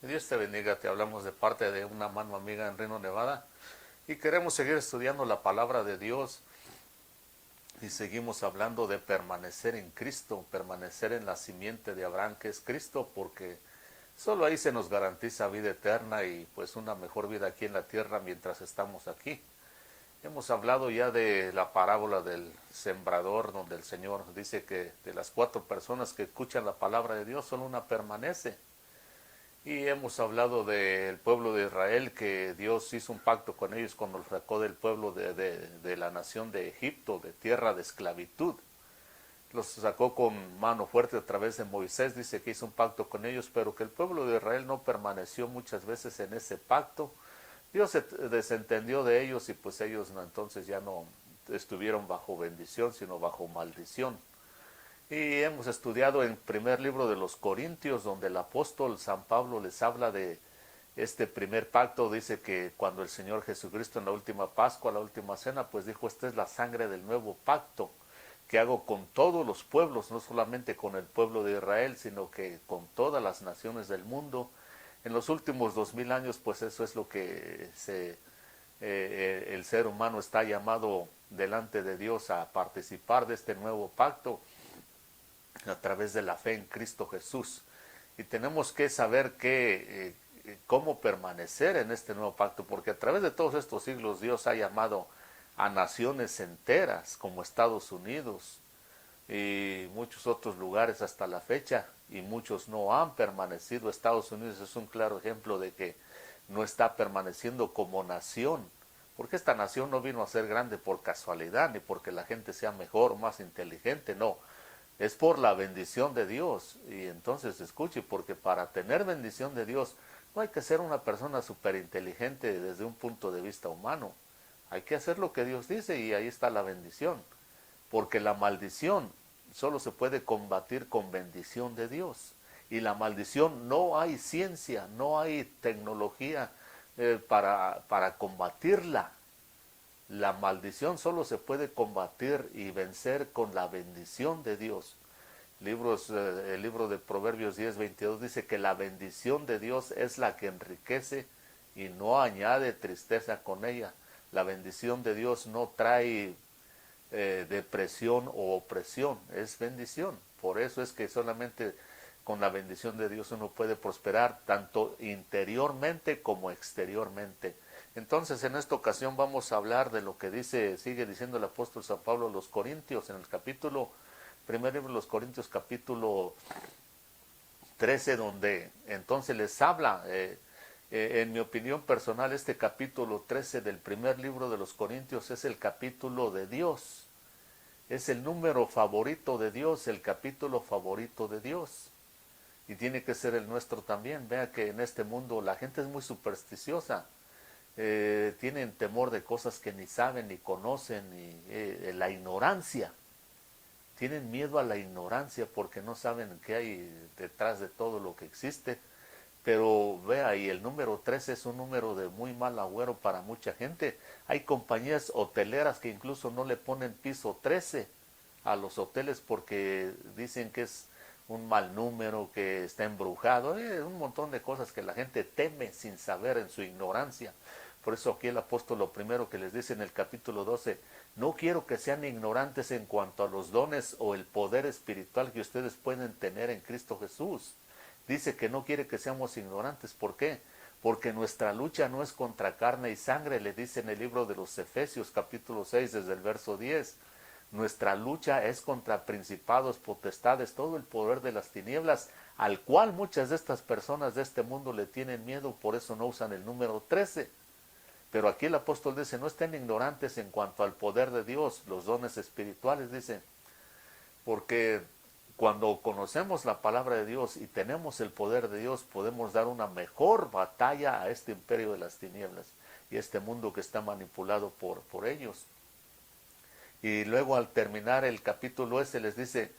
Dios te bendiga, te hablamos de parte de una mano amiga en Reno, Nevada, y queremos seguir estudiando la palabra de Dios y seguimos hablando de permanecer en Cristo, permanecer en la simiente de Abraham que es Cristo, porque solo ahí se nos garantiza vida eterna y pues una mejor vida aquí en la tierra mientras estamos aquí. Hemos hablado ya de la parábola del sembrador, donde el Señor dice que de las 4 personas que escuchan la palabra de Dios, solo una permanece. Y hemos hablado del pueblo de Israel, que Dios hizo un pacto con ellos cuando los sacó del pueblo de la nación de Egipto, de tierra de esclavitud. Los sacó con mano fuerte a través de Moisés, dice que hizo un pacto con ellos, pero que el pueblo de Israel no permaneció muchas veces en ese pacto. Dios se desentendió de ellos y pues ellos entonces ya no estuvieron bajo bendición, sino bajo maldición. Y hemos estudiado en primer libro de los Corintios, donde el apóstol San Pablo les habla de este primer pacto. Dice que cuando el Señor Jesucristo en la última Pascua, la última cena, pues dijo, esta es la sangre del nuevo pacto que hago con todos los pueblos, no solamente con el pueblo de Israel, sino que con todas las naciones del mundo. En los últimos 2000 años, pues eso es lo que el ser humano está llamado delante de Dios a participar de este nuevo pacto a través de la fe en Cristo Jesús. Y tenemos que saber cómo permanecer en este nuevo pacto, porque a través de todos estos siglos Dios ha llamado a naciones enteras como Estados Unidos y muchos otros lugares hasta la fecha, y muchos no han permanecido. Estados Unidos es un claro ejemplo de que no está permaneciendo como nación, porque esta nación no vino a ser grande por casualidad, ni porque la gente sea mejor o más inteligente, no, es por la bendición de Dios. Y entonces escuche, porque para tener bendición de Dios no hay que ser una persona súper inteligente desde un punto de vista humano. Hay que hacer lo que Dios dice y ahí está la bendición. Porque la maldición solo se puede combatir con bendición de Dios. Y la maldición, no hay ciencia, no hay tecnología para combatirla. La maldición solo se puede combatir y vencer con la bendición de Dios. El libro de Proverbios 10:22 dice que la bendición de Dios es la que enriquece y no añade tristeza con ella. La bendición de Dios no trae depresión o opresión, es bendición. Por eso es que solamente con la bendición de Dios uno puede prosperar tanto interiormente como exteriormente. Entonces en esta ocasión vamos a hablar de lo que sigue diciendo el apóstol San Pablo a los Corintios en el primer libro de los Corintios, capítulo 13, donde entonces les habla, en mi opinión personal, este capítulo 13 del primer libro de los Corintios es el capítulo de Dios. Es el número favorito de Dios, el capítulo favorito de Dios. Y tiene que ser el nuestro también. Vea que en este mundo la gente es muy supersticiosa. Tienen temor de cosas que ni saben ni conocen, y la ignorancia. Tienen miedo a la ignorancia porque no saben qué hay detrás de todo lo que existe. Pero vea, y el número 13 es un número de muy mal agüero para mucha gente. Hay compañías hoteleras que incluso no le ponen piso 13 a los hoteles porque dicen que es un mal número, que está embrujado, un montón de cosas que la gente teme sin saber en su ignorancia. Por eso aquí el apóstol lo primero que les dice en el capítulo 12, no quiero que sean ignorantes en cuanto a los dones o el poder espiritual que ustedes pueden tener en Cristo Jesús. Dice que no quiere que seamos ignorantes. ¿Por qué? Porque nuestra lucha no es contra carne y sangre, le dice en el libro de los Efesios capítulo 6 desde el verso 10. Nuestra lucha es contra principados, potestades, todo el poder de las tinieblas, al cual muchas de estas personas de este mundo le tienen miedo, por eso no usan el número 13. Pero aquí el apóstol dice, no estén ignorantes en cuanto al poder de Dios, los dones espirituales, dice, porque cuando conocemos la palabra de Dios y tenemos el poder de Dios, podemos dar una mejor batalla a este imperio de las tinieblas y este mundo que está manipulado por ellos. Y luego al terminar el capítulo les dice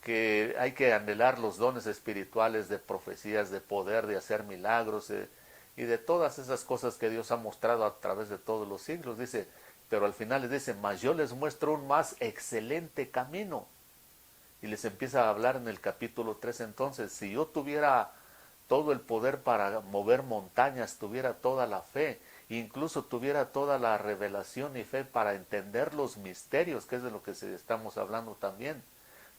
que hay que anhelar los dones espirituales de profecías, de poder, de hacer milagros, y de todas esas cosas que Dios ha mostrado a través de todos los siglos. Dice, pero al final les dice, mas yo les muestro un más excelente camino. Y les empieza a hablar en el capítulo 3 entonces, si yo tuviera todo el poder para mover montañas, tuviera toda la fe, incluso tuviera toda la revelación y fe para entender los misterios, que es de lo que estamos hablando también,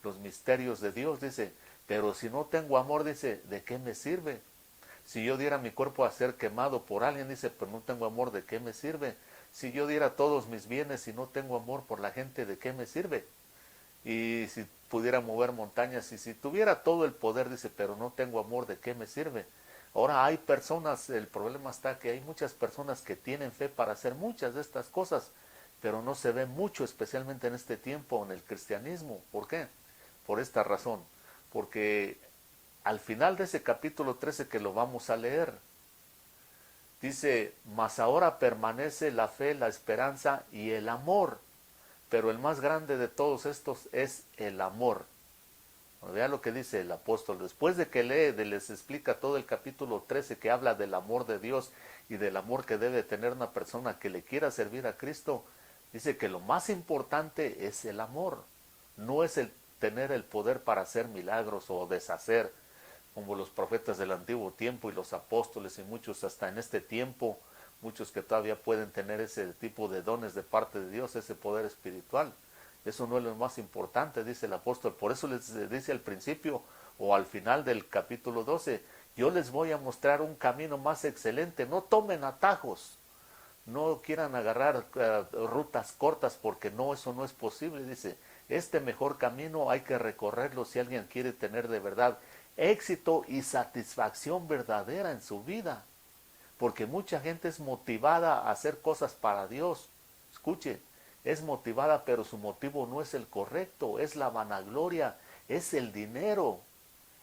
los misterios de Dios, dice, pero si no tengo amor, dice, ¿de qué me sirve? Si yo diera mi cuerpo a ser quemado por alguien, dice, pero no tengo amor, ¿de qué me sirve? Si yo diera todos mis bienes y no tengo amor por la gente, ¿de qué me sirve? Y si pudiera mover montañas y si tuviera todo el poder, dice, pero no tengo amor, ¿de qué me sirve? Ahora hay personas, el problema está que hay muchas personas que tienen fe para hacer muchas de estas cosas, pero no se ve mucho, especialmente en este tiempo, en el cristianismo. ¿Por qué? Por esta razón. Porque al final de ese capítulo 13 que lo vamos a leer, dice, mas ahora permanece la fe, la esperanza y el amor, pero el más grande de todos estos es el amor. Vean lo que dice el apóstol. Después de que lee, les explica todo el capítulo 13 que habla del amor de Dios y del amor que debe tener una persona que le quiera servir a Cristo, dice que lo más importante es el amor. No es el tener el poder para hacer milagros o deshacer, como los profetas del antiguo tiempo y los apóstoles y muchos hasta en este tiempo, muchos que todavía pueden tener ese tipo de dones de parte de Dios, ese poder espiritual. Eso no es lo más importante, dice el apóstol. Por eso les dice al principio o al final del capítulo 12, yo les voy a mostrar un camino más excelente. No tomen atajos, no quieran agarrar rutas cortas porque no, eso no es posible. Dice, este mejor camino hay que recorrerlo si alguien quiere tener de verdad éxito y satisfacción verdadera en su vida. Porque mucha gente es motivada a hacer cosas para Dios. Escuche, es motivada, pero su motivo no es el correcto, es la vanagloria, es el dinero,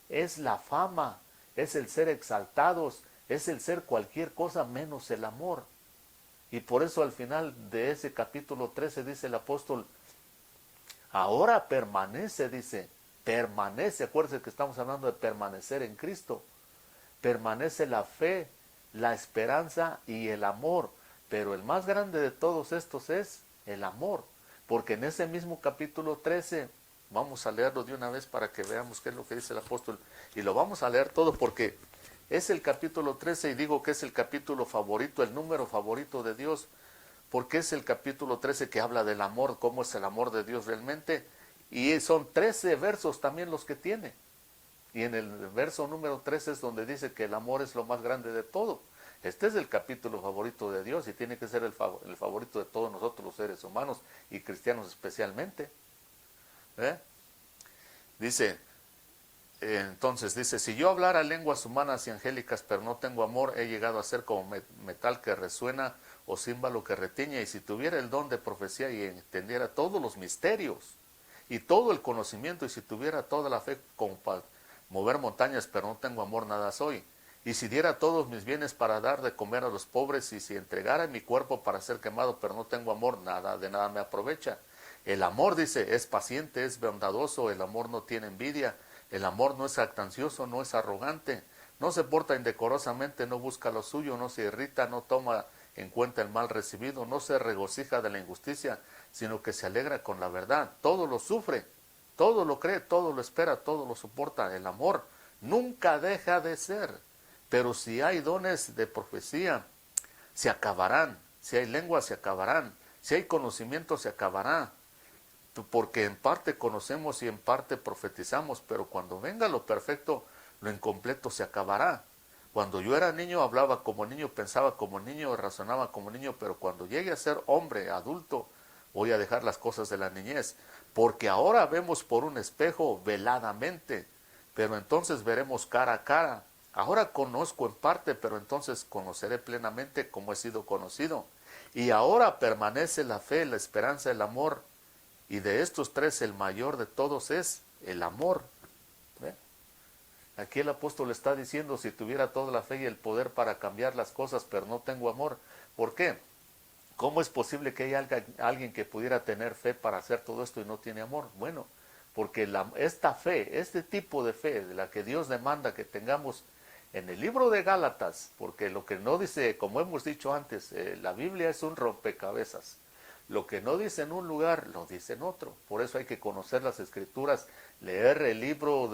es la fama, es el ser exaltados, es el ser cualquier cosa menos el amor. Y por eso al final de ese capítulo 13 dice el apóstol, ahora permanece, dice, permanece, acuérdense que estamos hablando de permanecer en Cristo, permanece la fe, la esperanza y el amor, pero el más grande de todos estos es el amor, porque en ese mismo capítulo 13, vamos a leerlo de una vez para que veamos qué es lo que dice el apóstol, y lo vamos a leer todo porque es el capítulo 13 y digo que es el capítulo favorito, el número favorito de Dios, porque es el capítulo 13 que habla del amor, cómo es el amor de Dios realmente, y son 13 versos también los que tiene. Y en el verso número 13 es donde dice que el amor es lo más grande de todo. Este es el capítulo favorito de Dios y tiene que ser el favorito de todos nosotros los seres humanos y cristianos especialmente. Dice, entonces dice, si yo hablara lenguas humanas y angélicas pero no tengo amor, he llegado a ser como metal que resuena o címbalo que retiñe, y si tuviera el don de profecía y entendiera todos los misterios y todo el conocimiento, y si tuviera toda la fe como para mover montañas, pero no tengo amor, nada soy. Y si diera todos mis bienes para dar de comer a los pobres, y si entregara mi cuerpo para ser quemado, pero no tengo amor, nada, de nada me aprovecha. El amor, dice, es paciente, es bondadoso, el amor no tiene envidia, el amor no es jactancioso, no es arrogante, no se porta indecorosamente, no busca lo suyo, no se irrita, no toma en cuenta el mal recibido, no se regocija de la injusticia, sino que se alegra con la verdad, todo lo sufre, todo lo cree, todo lo espera, todo lo soporta. El amor nunca deja de ser. Pero si hay dones de profecía, se acabarán. Si hay lenguas, se acabarán. Si hay conocimiento, se acabará. Porque en parte conocemos y en parte profetizamos, pero cuando venga lo perfecto, lo incompleto se acabará. Cuando yo era niño, hablaba como niño, pensaba como niño, razonaba como niño, pero cuando llegue a ser hombre, adulto, voy a dejar las cosas de la niñez, porque ahora vemos por un espejo veladamente, pero entonces veremos cara a cara. Ahora conozco en parte, pero entonces conoceré plenamente como he sido conocido. Y ahora permanece la fe, la esperanza, el amor, y de estos tres el mayor de todos es el amor. ¿Ve? Aquí el apóstol está diciendo, si tuviera toda la fe y el poder para cambiar las cosas, pero no tengo amor. ¿Por qué? ¿Cómo es posible que haya alguien que pudiera tener fe para hacer todo esto y no tiene amor? Bueno, porque esta fe, este tipo de fe de la que Dios demanda que tengamos en el libro de Gálatas, porque lo que no dice, como hemos dicho antes, la Biblia es un rompecabezas. Lo que no dice en un lugar, lo dice en otro. Por eso hay que conocer las Escrituras, leer el libro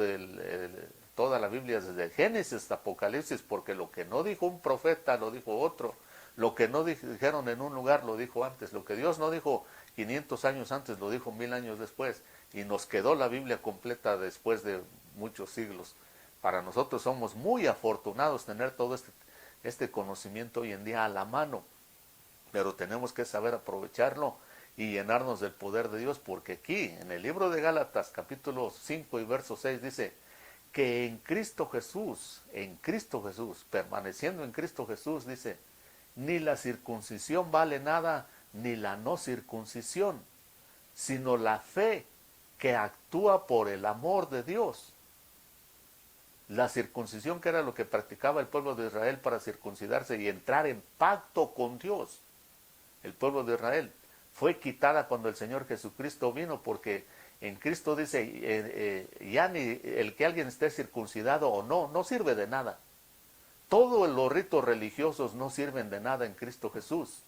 toda la Biblia, desde Génesis hasta Apocalipsis, porque lo que no dijo un profeta lo dijo otro, lo que no dijeron en un lugar lo dijo antes, lo que Dios no dijo 500 años antes lo dijo 1000 años después, y nos quedó la Biblia completa después de muchos siglos. Para nosotros somos muy afortunados tener todo este conocimiento hoy en día a la mano, pero tenemos que saber aprovecharlo y llenarnos del poder de Dios, porque aquí en el libro de Gálatas capítulo 5 y verso 6 dice que en Cristo Jesús, permaneciendo en Cristo Jesús, dice, ni la circuncisión vale nada, ni la no circuncisión, sino la fe que actúa por el amor de Dios. La circuncisión, que era lo que practicaba el pueblo de Israel para circuncidarse y entrar en pacto con Dios, el pueblo de Israel, fue quitada cuando el Señor Jesucristo vino, porque en Cristo dice, ya ni el que alguien esté circuncidado o no, no sirve de nada. Todos los ritos religiosos no sirven de nada en Cristo Jesús,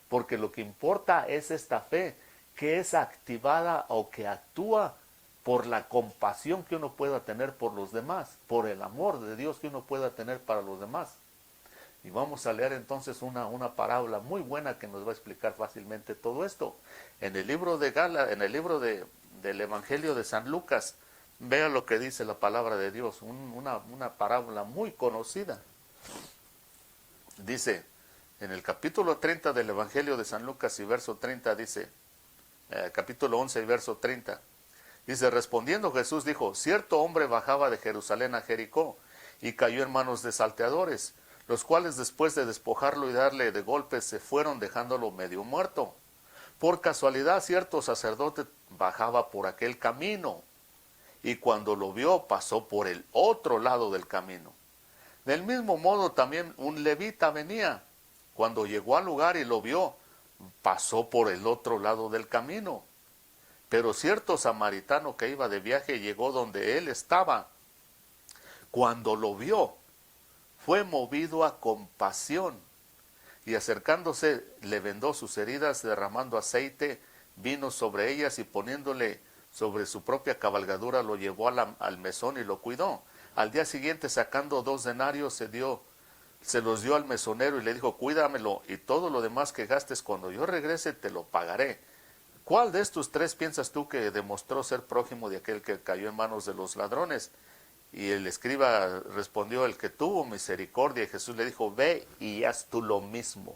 porque lo que importa es esta fe que es activada o que actúa por la compasión que uno pueda tener por los demás, por el amor de Dios que uno pueda tener para los demás. Y vamos a leer entonces una parábola muy buena que nos va a explicar fácilmente todo esto. En el libro de del Evangelio de San Lucas, vea lo que dice la palabra de Dios, una parábola muy conocida. Dice, en el capítulo 30 del Evangelio de San Lucas y verso 30 dice, capítulo 11 y verso 30, dice, respondiendo Jesús dijo, cierto hombre bajaba de Jerusalén a Jericó y cayó en manos de salteadores, los cuales después de despojarlo y darle de golpes se fueron dejándolo medio muerto. Por casualidad cierto sacerdote bajaba por aquel camino y cuando lo vio pasó por el otro lado del camino. Del mismo modo también un levita venía. Cuando llegó al lugar y lo vio, pasó por el otro lado del camino. Pero cierto samaritano que iba de viaje llegó donde él estaba. Cuando lo vio, fue movido a compasión y acercándose le vendó sus heridas, derramando aceite, vino sobre ellas y poniéndole sobre su propia cabalgadura lo llevó al mesón y lo cuidó. Al día siguiente, sacando 2 denarios, se los dio al mesonero y le dijo, cuídamelo y todo lo demás que gastes cuando yo regrese te lo pagaré. ¿Cuál de estos 3 piensas tú que demostró ser prójimo de aquel que cayó en manos de los ladrones? Y el escriba respondió, el que tuvo misericordia. Y Jesús le dijo, ve y haz tú lo mismo.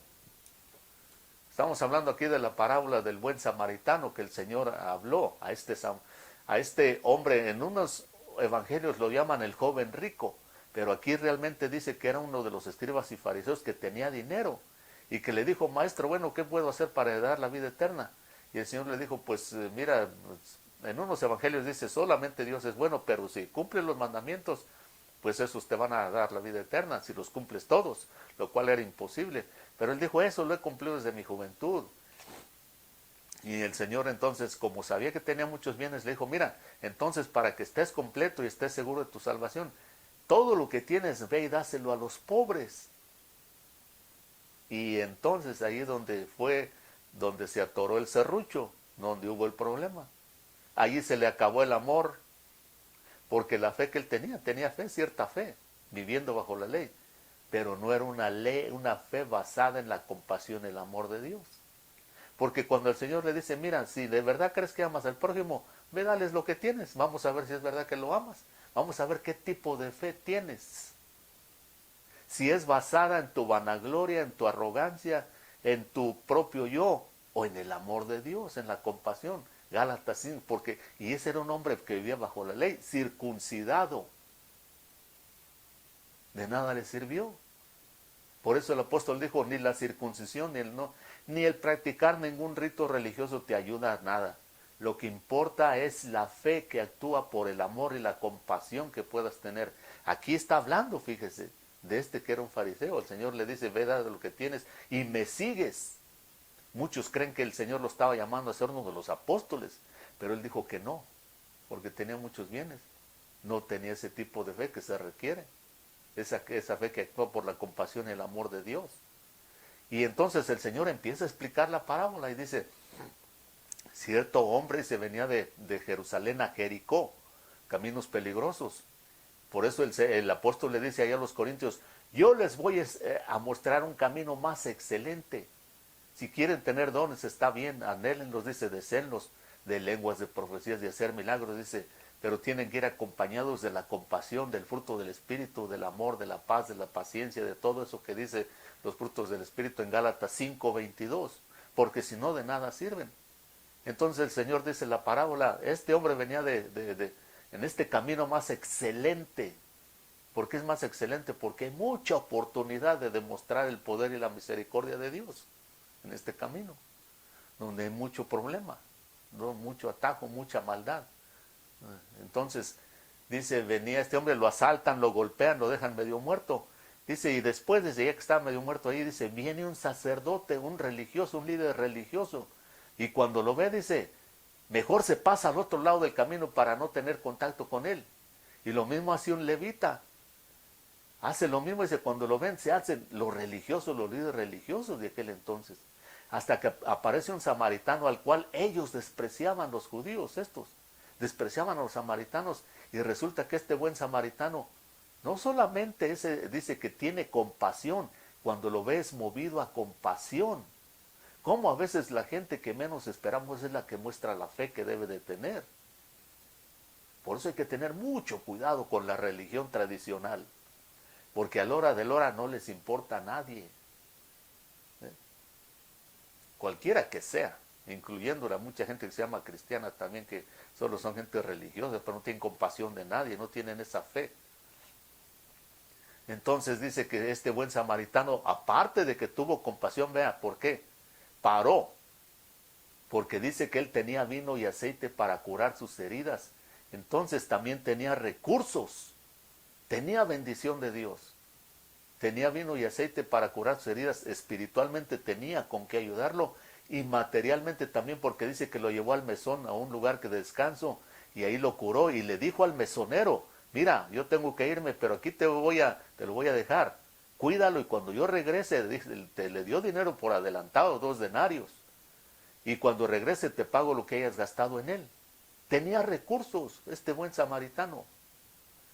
Estamos hablando aquí de la parábola del buen samaritano que el Señor habló a este hombre. En unos evangelios lo llaman el joven rico, pero aquí realmente dice que era uno de los escribas y fariseos que tenía dinero y que le dijo, maestro, bueno, ¿qué puedo hacer para heredar la vida eterna? Y el Señor le dijo, pues mira, en unos evangelios dice, solamente Dios es bueno, pero si cumples los mandamientos, pues esos te van a dar la vida eterna, si los cumples todos, lo cual era imposible. Pero él dijo, eso lo he cumplido desde mi juventud. Y el Señor entonces, como sabía que tenía muchos bienes, le dijo, mira, entonces para que estés completo y estés seguro de tu salvación, todo lo que tienes, ve y dáselo a los pobres. Y entonces ahí donde se atoró el serrucho, donde hubo el problema. Allí se le acabó el amor, porque la fe que él tenía fe, cierta fe, viviendo bajo la ley, pero no era una fe basada en la compasión y el amor de Dios. Porque cuando el Señor le dice, mira, si de verdad crees que amas al prójimo, ve, dales lo que tienes, vamos a ver si es verdad que lo amas, vamos a ver qué tipo de fe tienes. Si es basada en tu vanagloria, en tu arrogancia, en tu propio yo, o en el amor de Dios, en la compasión. Gálatas 5, y ese era un hombre que vivía bajo la ley, circuncidado. De nada le sirvió. Por eso el apóstol dijo, ni la circuncisión, ni el practicar ningún rito religioso te ayuda a nada. Lo que importa es la fe que actúa por el amor y la compasión que puedas tener. Aquí está hablando, fíjese, de este que era un fariseo. El Señor le dice, ve, da lo que tienes y me sigues. Muchos creen que el Señor lo estaba llamando a ser uno de los apóstoles, pero él dijo que no, porque tenía muchos bienes. No tenía ese tipo de fe que se requiere, esa fe que actúa por la compasión y el amor de Dios. Y entonces el Señor empieza a explicar la parábola y dice, cierto hombre se venía de Jerusalén a Jericó, caminos peligrosos, Por eso el apóstol le dice allá a los corintios, yo les voy a mostrar un camino más excelente. Si quieren tener dones, está bien, anhélenlos, dice, deseenlos, de lenguas, de profecías, de hacer milagros, dice, pero tienen que ir acompañados de la compasión, del fruto del Espíritu, del amor, de la paz, de la paciencia, de todo eso que dice los frutos del Espíritu en Gálatas 5:22, porque si no, de nada sirven. Entonces el Señor dice la parábola, este hombre venía en este camino más excelente. ¿Por qué es más excelente? Porque hay mucha oportunidad de demostrar el poder y la misericordia de Dios en este camino, donde hay mucho problema, ¿no? Mucho atajo, mucha maldad. Entonces, dice, venía este hombre, lo asaltan, lo golpean, lo dejan medio muerto. Dice, y después, desde ya que está medio muerto ahí, dice, viene un sacerdote, un religioso, un líder religioso. Y cuando lo ve, dice, mejor se pasa al otro lado del camino para no tener contacto con él. Y lo mismo hace un levita. Hace lo mismo, dice, cuando lo ven, se hacen los religiosos, los líderes religiosos de aquel entonces. Hasta que aparece un samaritano al cual ellos despreciaban, los judíos estos. Despreciaban a los samaritanos, y resulta que este buen samaritano no solamente dice que tiene compasión, cuando lo ves movido a compasión. Como a veces la gente que menos esperamos es la que muestra la fe que debe de tener. Por eso hay que tener mucho cuidado con la religión tradicional, porque a la hora de la hora no les importa a nadie, cualquiera que sea, incluyendo a mucha gente que se llama cristiana también, que solo son gente religiosa, pero no tienen compasión de nadie, no tienen esa fe. Entonces dice que este buen samaritano, aparte de que tuvo compasión, vea, ¿por qué? Paró, porque dice que él tenía vino y aceite para curar sus heridas. Entonces también tenía recursos, tenía bendición de Dios, tenía vino y aceite para curar sus heridas, espiritualmente tenía con qué ayudarlo, y materialmente también, porque dice que lo llevó al mesón, a un lugar de descanso, y ahí lo curó, y le dijo al mesonero, mira, yo tengo que irme, pero aquí te lo voy a dejar, cuídalo, y cuando yo regrese, le dio dinero por adelantado, 2 denarios, y cuando regrese te pago lo que hayas gastado en él. Tenía recursos este buen samaritano.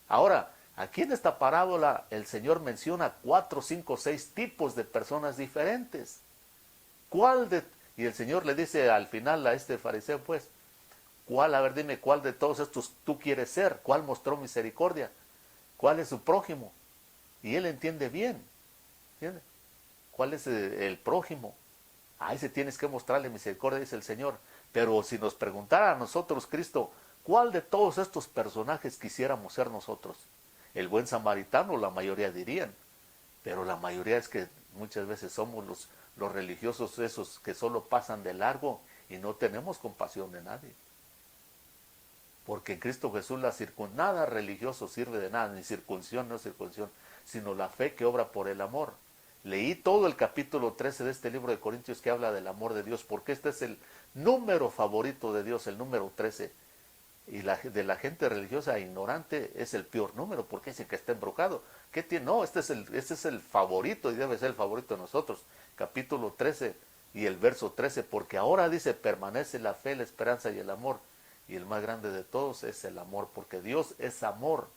Ahora, aquí en esta parábola el Señor menciona 4, 5, 6 tipos de personas diferentes. Y el Señor le dice al final a este fariseo, pues, a ver, dime, ¿cuál de todos estos tú quieres ser? ¿Cuál mostró misericordia? ¿Cuál es su prójimo? Y él entiende bien, ¿entiende? ¿Cuál es el prójimo? A ese tienes que mostrarle misericordia, dice el Señor. Pero si nos preguntara a nosotros, Cristo, ¿cuál de todos estos personajes quisiéramos ser nosotros? El buen samaritano, la mayoría dirían. Pero la mayoría es que muchas veces somos los religiosos esos que solo pasan de largo y no tenemos compasión de nadie. Porque en Cristo Jesús nada religioso sirve de nada, ni circuncisión, no circuncisión, sino la fe que obra por el amor. Leí todo el capítulo 13 de este libro de Corintios que habla del amor de Dios, porque este es el número favorito de Dios, el número 13. Y de la gente religiosa e ignorante es el peor número, porque dicen que está embrujado. ¿Qué tiene? No, este es el favorito y debe ser el favorito de nosotros. Capítulo 13 y el verso 13, porque ahora dice, permanece la fe, la esperanza y el amor. Y el más grande de todos es el amor, porque Dios es amor.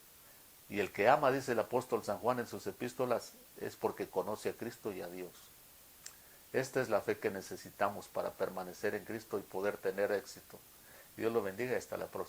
Y el que ama, dice el apóstol San Juan en sus epístolas, es porque conoce a Cristo y a Dios. Esta es la fe que necesitamos para permanecer en Cristo y poder tener éxito. Dios lo bendiga y hasta la próxima.